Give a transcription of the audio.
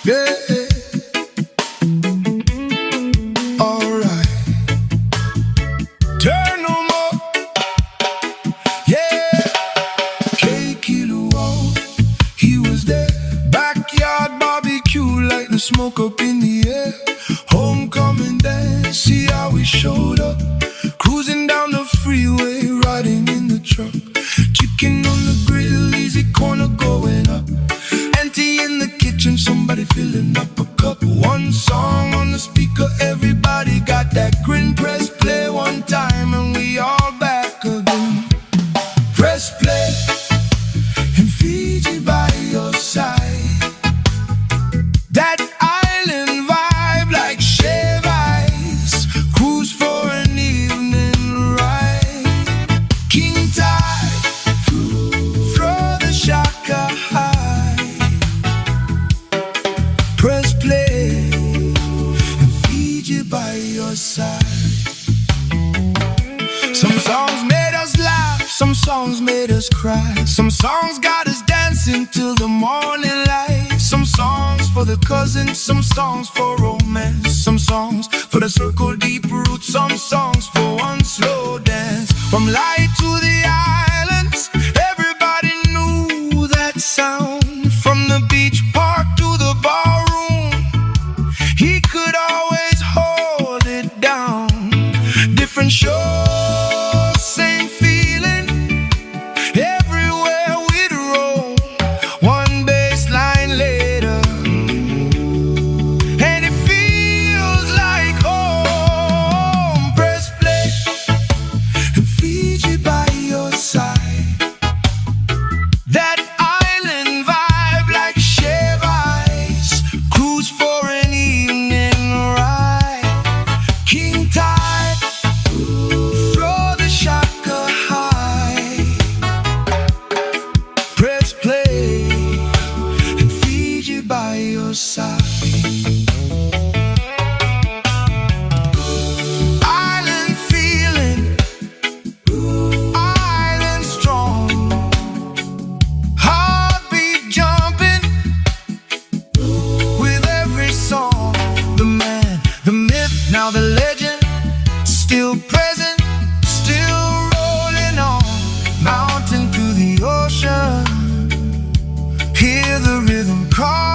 Yeah, alright. Turn 'em up, yeah. K-Kilo, he was there. Backyard barbecue, like the smoke up in the air. Homecoming dance, see how we showed up. Cruising down the freeway, riding in the truck. Chicken on the grill, easy corner going up. Empty in the kitchen, somebody filling up a cup. One song on the speaker, everybody got that grin. Press play one time and we all back again. Press play and Fiji by your side. That island vibe like shave ice. Cruise for an evening ride. King tide, throw the shaka high. Press play and Fiji by your side. Some songs made us laugh, some songs made us cry. Some songs got us dancing till the morning light. Some songs for the cousins, some songs for romance. Some songs for the circle deep roots, some songs for one slow dance. From light to the islands, everybody knew that sound. From the beach park to the ballroom, he could always hold it down. Different shows, same feeling. Everywhere we'd roam, one bass line later, and it feels like home. Press play and Fiji by your side. That island vibe like shave ice. Cruise for an evening ride. King tide, throw the shaka high. Press play and Fiji by your side. Island feeling, island strong. Heartbeat jumping with every song. The man, the myth, now the legend, still present, still rolling on. Mountain to the ocean, hear the rhythm call.